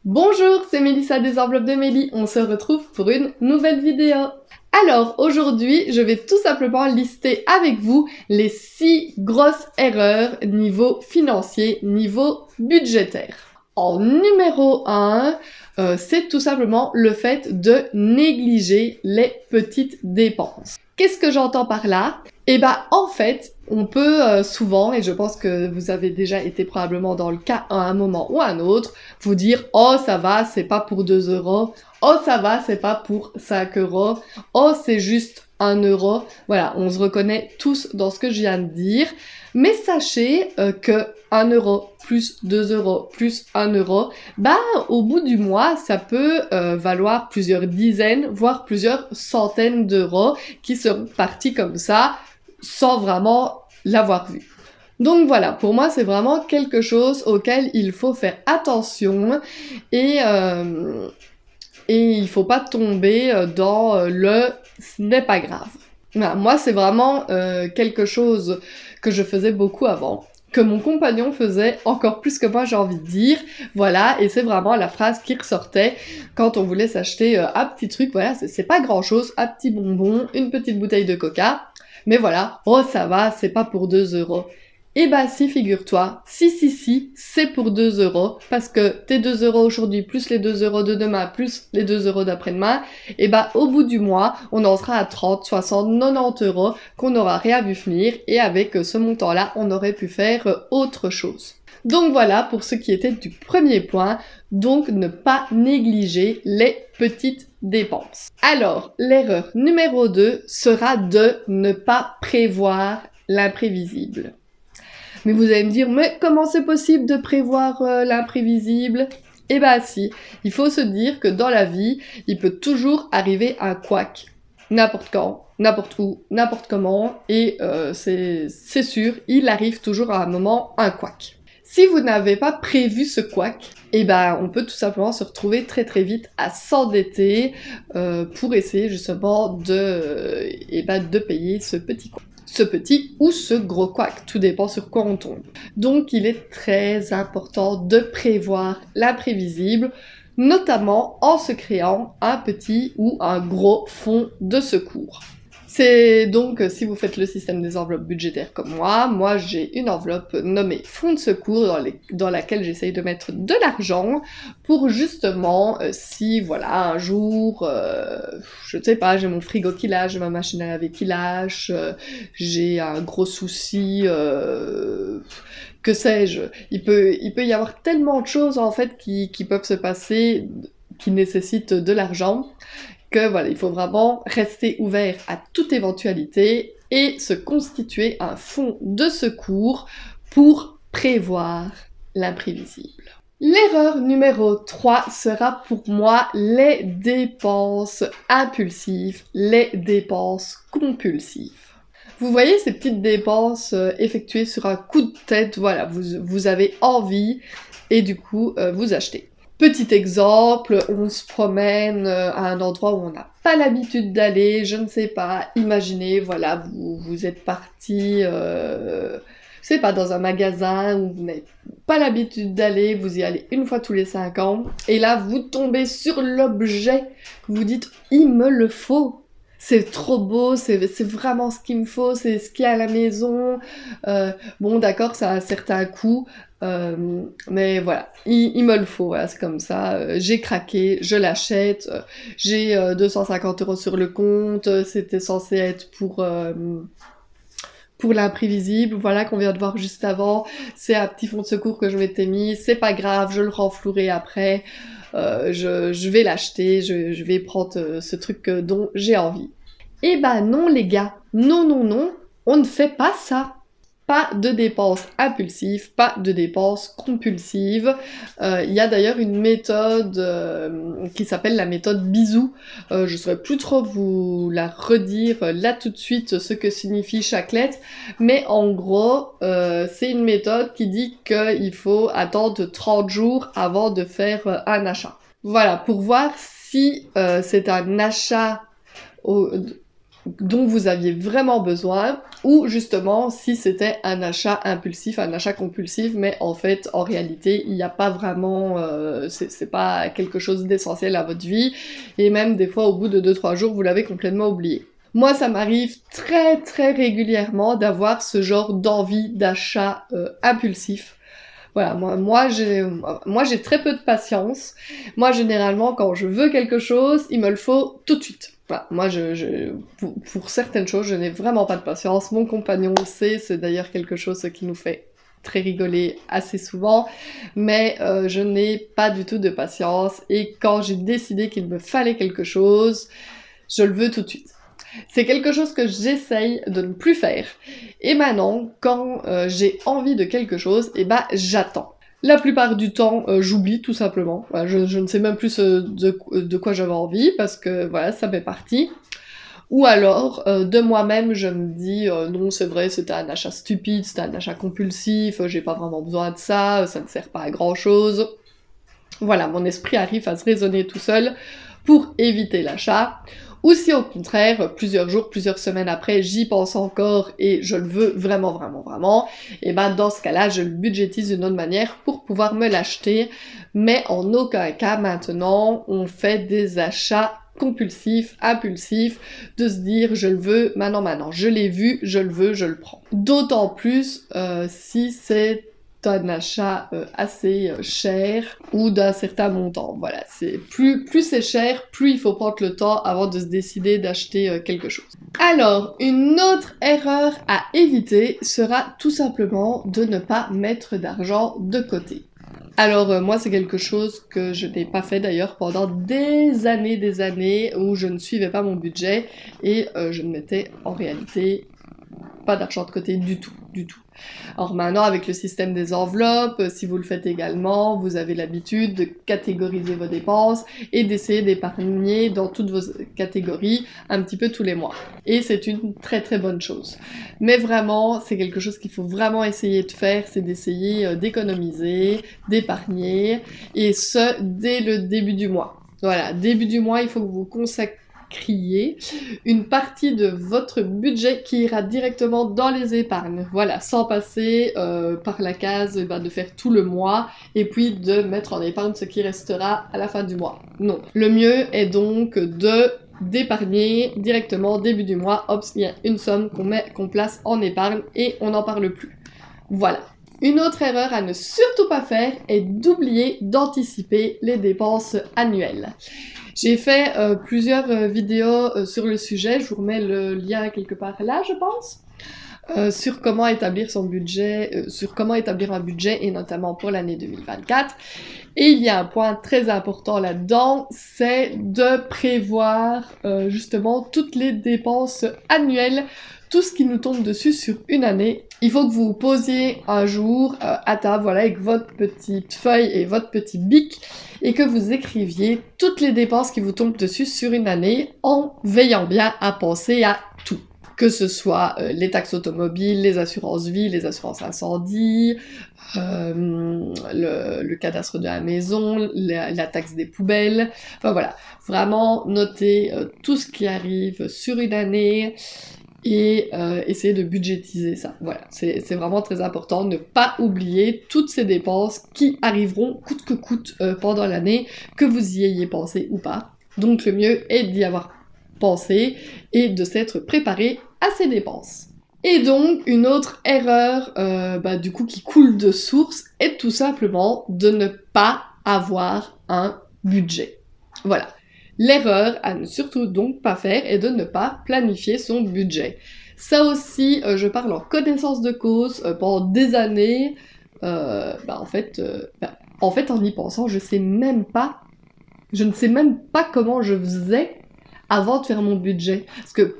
Bonjour, c'est Mélissa des enveloppes de Mélie, on se retrouve pour une nouvelle vidéo. Alors aujourd'hui, je vais tout simplement lister avec vous les 6 grosses erreurs niveau financier, niveau budgétaire. En numéro 1, c'est tout simplement le fait de négliger les petites dépenses. Qu'est-ce que j'entends par là? Eh ben, en fait, on peut souvent, et je pense que vous avez déjà été probablement dans le cas à un moment ou à un autre, vous dire « Oh, ça va, c'est pas pour 2 euros. Oh, ça va, c'est pas pour 5 euros. Oh, c'est juste 1 euro. » Voilà, on se reconnaît tous dans ce que je viens de dire. Mais sachez que 1 euro plus 2 euros plus 1 euro, bah, au bout du mois, ça peut valoir plusieurs dizaines, voire plusieurs centaines d'euros qui seront partis comme ça, sans vraiment l'avoir vu. Donc voilà, pour moi c'est vraiment quelque chose auquel il faut faire attention et il faut pas tomber dans le « ce n'est pas grave ». Voilà, moi c'est vraiment quelque chose que je faisais beaucoup avant, que mon compagnon faisait encore plus que moi, j'ai envie de dire, voilà, et c'est vraiment la phrase qui ressortait quand on voulait s'acheter un petit truc, voilà, c'est pas grand chose, un petit bonbon, une petite bouteille de coca, mais voilà, oh ça va, c'est pas pour 2 euros. Eh bah si, figure-toi, si, c'est pour 2 euros, parce que tes 2 euros aujourd'hui, plus les 2 euros de demain, plus les 2 euros d'après-demain, et bah au bout du mois, on en sera à 30, 60, 90 euros qu'on n'aura rien vu venir, et avec ce montant-là, on aurait pu faire autre chose. Donc voilà pour ce qui était du premier point, donc ne pas négliger les petites dépenses. Alors, l'erreur numéro 2 sera de ne pas prévoir l'imprévisible. Mais vous allez me dire, mais comment c'est possible de prévoir l'imprévisible? Eh ben si, il faut se dire que dans la vie, il peut toujours arriver un couac. N'importe quand, n'importe où, n'importe comment, et c'est sûr, il arrive toujours à un moment un couac. Si vous n'avez pas prévu ce couac, eh ben on peut tout simplement se retrouver très très vite à s'endetter pour essayer justement de payer ce petit couac. Ce petit ou ce gros couac, tout dépend sur quoi on tombe. Donc il est très important de prévoir l'imprévisible, notamment en se créant un petit ou un gros fonds de secours. C'est donc, si vous faites le système des enveloppes budgétaires comme moi j'ai une enveloppe nommée fonds de secours dans laquelle j'essaye de mettre de l'argent pour justement, si voilà, un jour, je ne sais pas, j'ai mon frigo qui lâche, j'ai ma machine à laver qui lâche, j'ai un gros souci, que sais-je, il peut y avoir tellement de choses en fait qui peuvent se passer, qui nécessitent de l'argent, que voilà, il faut vraiment rester ouvert à toute éventualité et se constituer un fonds de secours pour prévoir l'imprévisible. L'erreur numéro 3 sera pour moi les dépenses impulsives, les dépenses compulsives. Vous voyez ces petites dépenses effectuées sur un coup de tête, voilà, vous avez envie et du coup vous achetez. Petit exemple, on se promène à un endroit où on n'a pas l'habitude d'aller, je ne sais pas, imaginez, voilà, vous êtes parti, je sais pas, dans un magasin où vous n'avez pas l'habitude d'aller, vous y allez une fois tous les 5 ans, et là vous tombez sur l'objet, vous dites « il me le faut ». C'est trop beau, c'est vraiment ce qu'il me faut, c'est ce qu'il y a à la maison. Bon, d'accord, ça a un certain coût, mais voilà, il me le faut, voilà, c'est comme ça. J'ai craqué, je l'achète, j'ai 250 € sur le compte, c'était censé être pour l'imprévisible, voilà, qu'on vient de voir juste avant. C'est un petit fonds de secours que je m'étais mis, c'est pas grave, je le renflouerai après. Je vais l'acheter, je vais prendre ce truc dont j'ai envie. Eh ben non les gars, non, on ne fait pas ça. Pas de dépenses impulsives, pas de dépenses compulsives. Il y a d'ailleurs une méthode qui s'appelle la méthode bisou. Je saurais plus trop vous la redire là tout de suite ce que signifie chaque lettre, mais en gros, c'est une méthode qui dit qu'il faut attendre 30 jours avant de faire un achat. Voilà, pour voir si c'est un achat dont vous aviez vraiment besoin, ou justement si c'était un achat impulsif, un achat compulsif, mais en fait, en réalité, il n'y a pas vraiment, c'est pas quelque chose d'essentiel à votre vie, et même des fois, au bout de 2-3 jours, vous l'avez complètement oublié. Moi, ça m'arrive très très régulièrement d'avoir ce genre d'envie d'achat impulsif. Voilà, moi j'ai très peu de patience. Moi, généralement, quand je veux quelque chose, il me le faut tout de suite. Voilà, moi, pour certaines choses, je n'ai vraiment pas de patience. Mon compagnon le sait, c'est d'ailleurs quelque chose qui nous fait très rigoler assez souvent, mais je n'ai pas du tout de patience, et quand j'ai décidé qu'il me fallait quelque chose, je le veux tout de suite. C'est quelque chose que j'essaye de ne plus faire. Et maintenant, quand j'ai envie de quelque chose, et bah j'attends. La plupart du temps, j'oublie tout simplement. Voilà, je ne sais même plus de quoi j'avais envie, parce que voilà, ça fait partie. Ou alors, de moi-même, je me dis non, c'est vrai, c'était un achat stupide, c'était un achat compulsif, j'ai pas vraiment besoin de ça, ça ne sert pas à grand chose. Voilà, mon esprit arrive à se raisonner tout seul pour éviter l'achat. Ou si au contraire, plusieurs jours, plusieurs semaines après, j'y pense encore et je le veux vraiment, vraiment, vraiment, et ben dans ce cas-là, je le budgétise d'une autre manière pour pouvoir me l'acheter, mais en aucun cas maintenant, on fait des achats compulsifs, impulsifs, de se dire je le veux, maintenant, je l'ai vu, je le veux, je le prends. D'autant plus si c'est un achat assez cher ou d'un certain montant. Voilà, c'est plus c'est cher, plus il faut prendre le temps avant de se décider d'acheter quelque chose. Alors, une autre erreur à éviter sera tout simplement de ne pas mettre d'argent de côté. Alors moi c'est quelque chose que je n'ai pas fait d'ailleurs pendant des années où je ne suivais pas mon budget et je ne mettais en réalité pas d'argent de côté du tout. Alors maintenant, avec le système des enveloppes, si vous le faites également, vous avez l'habitude de catégoriser vos dépenses et d'essayer d'épargner dans toutes vos catégories un petit peu tous les mois. Et c'est une très très bonne chose. Mais vraiment, c'est quelque chose qu'il faut vraiment essayer de faire, c'est d'essayer d'économiser, d'épargner, et ce, dès le début du mois. Voilà, début du mois, il faut que vous consacrez une partie de votre budget qui ira directement dans les épargnes, voilà, sans passer par la case de faire tout le mois et puis de mettre en épargne ce qui restera à la fin du mois. Non. Le mieux est donc d'épargner directement début du mois, hop, il y a une somme qu'on place en épargne et on n'en parle plus. Voilà. Une autre erreur à ne surtout pas faire est d'oublier d'anticiper les dépenses annuelles. J'ai fait plusieurs vidéos sur le sujet, je vous remets le lien quelque part là, je pense, sur comment établir son budget, sur comment établir un budget, et notamment pour l'année 2024. Et il y a un point très important là-dedans, c'est de prévoir justement toutes les dépenses annuelles, tout ce qui nous tombe dessus sur une année. Il faut que vous vous posiez un jour à table, voilà, avec votre petite feuille et votre petit bic, et que vous écriviez toutes les dépenses qui vous tombent dessus sur une année, en veillant bien à penser à tout. Que ce soit les taxes automobiles, les assurances vie, les assurances incendie, le cadastre de la maison, la taxe des poubelles, enfin voilà, vraiment noter tout ce qui arrive sur une année, et essayer de budgétiser ça. Voilà, c'est vraiment très important, ne pas oublier toutes ces dépenses qui arriveront coûte que coûte pendant l'année, que vous y ayez pensé ou pas. Donc le mieux est d'y avoir pensé et de s'être préparé à ces dépenses. Et donc, une autre erreur du coup qui coule de source est tout simplement de ne pas avoir un budget. Voilà. L'erreur à ne surtout donc pas faire est de ne pas planifier son budget. Ça aussi, je parle en connaissance de cause, pendant des années, en fait, en y pensant, je ne sais même pas comment je faisais avant de faire mon budget. Parce que,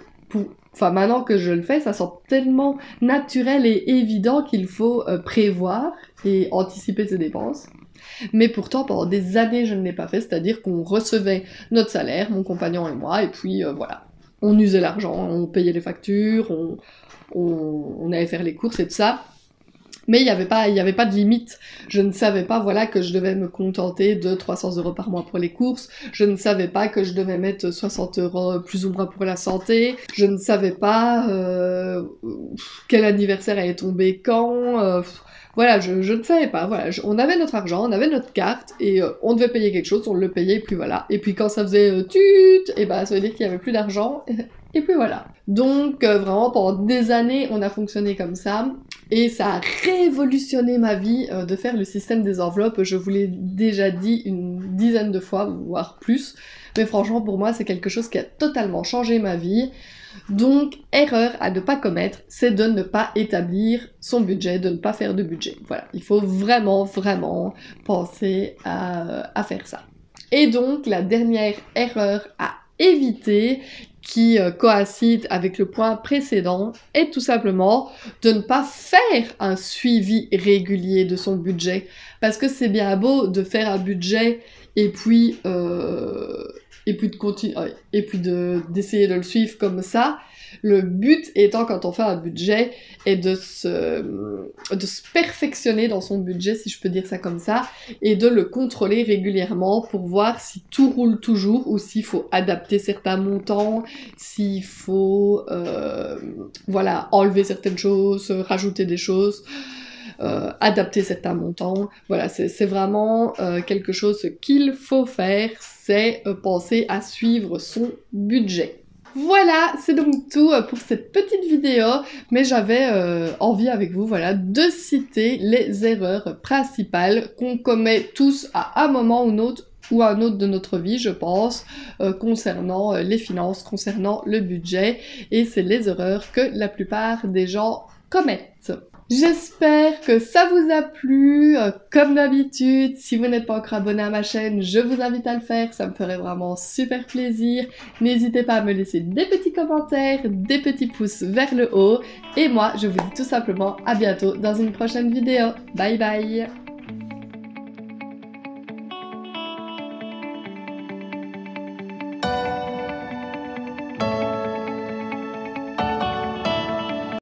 maintenant que je le fais, ça semble tellement naturel et évident qu'il faut prévoir et anticiper ses dépenses. Mais pourtant, pendant des années, je ne l'ai pas fait, c'est-à-dire qu'on recevait notre salaire, mon compagnon et moi, et puis voilà. On usait l'argent, on payait les factures, on allait faire les courses et tout ça. Mais il y avait pas de limite. Je ne savais pas, voilà, que je devais me contenter de 300 € par mois pour les courses. Je ne savais pas que je devais mettre 60 € plus ou moins pour la santé. Je ne savais pas quel anniversaire allait tomber quand. Voilà, je ne savais pas. Voilà, on avait notre argent, on avait notre carte, et on devait payer quelque chose, on le payait, et puis voilà. Et puis quand ça faisait tut, et bah ça veut dire qu'il y avait plus d'argent, et puis voilà. Donc vraiment, pendant des années, on a fonctionné comme ça. Et ça a révolutionné ma vie de faire le système des enveloppes. Je vous l'ai déjà dit une dizaine de fois, voire plus. Mais franchement, pour moi, c'est quelque chose qui a totalement changé ma vie. Donc, erreur à ne pas commettre, c'est de ne pas établir son budget, de ne pas faire de budget. Voilà, il faut vraiment, vraiment penser à faire ça. Et donc, la dernière erreur à éviter, qui coïncide avec le point précédent, est tout simplement de ne pas faire un suivi régulier de son budget. Parce que c'est bien beau de faire un budget et puis d'essayer de le suivre comme ça. Le but étant, quand on fait un budget, est de se perfectionner dans son budget, si je peux dire ça comme ça, et de le contrôler régulièrement pour voir si tout roule toujours, ou s'il faut adapter certains montants, s'il faut voilà, enlever certaines choses, rajouter des choses, adapter certains montants. Voilà, c'est vraiment quelque chose qu'il faut faire, c'est penser à suivre son budget. Voilà, c'est donc tout pour cette petite vidéo, mais j'avais envie avec vous, voilà, de citer les erreurs principales qu'on commet tous à un moment ou un autre de notre vie, je pense, concernant les finances, concernant le budget, et c'est les erreurs que la plupart des gens commettent. J'espère que ça vous a plu. Comme d'habitude, si vous n'êtes pas encore abonné à ma chaîne, je vous invite à le faire, ça me ferait vraiment super plaisir. N'hésitez pas à me laisser des petits commentaires, des petits pouces vers le haut, et moi je vous dis tout simplement à bientôt dans une prochaine vidéo. Bye bye!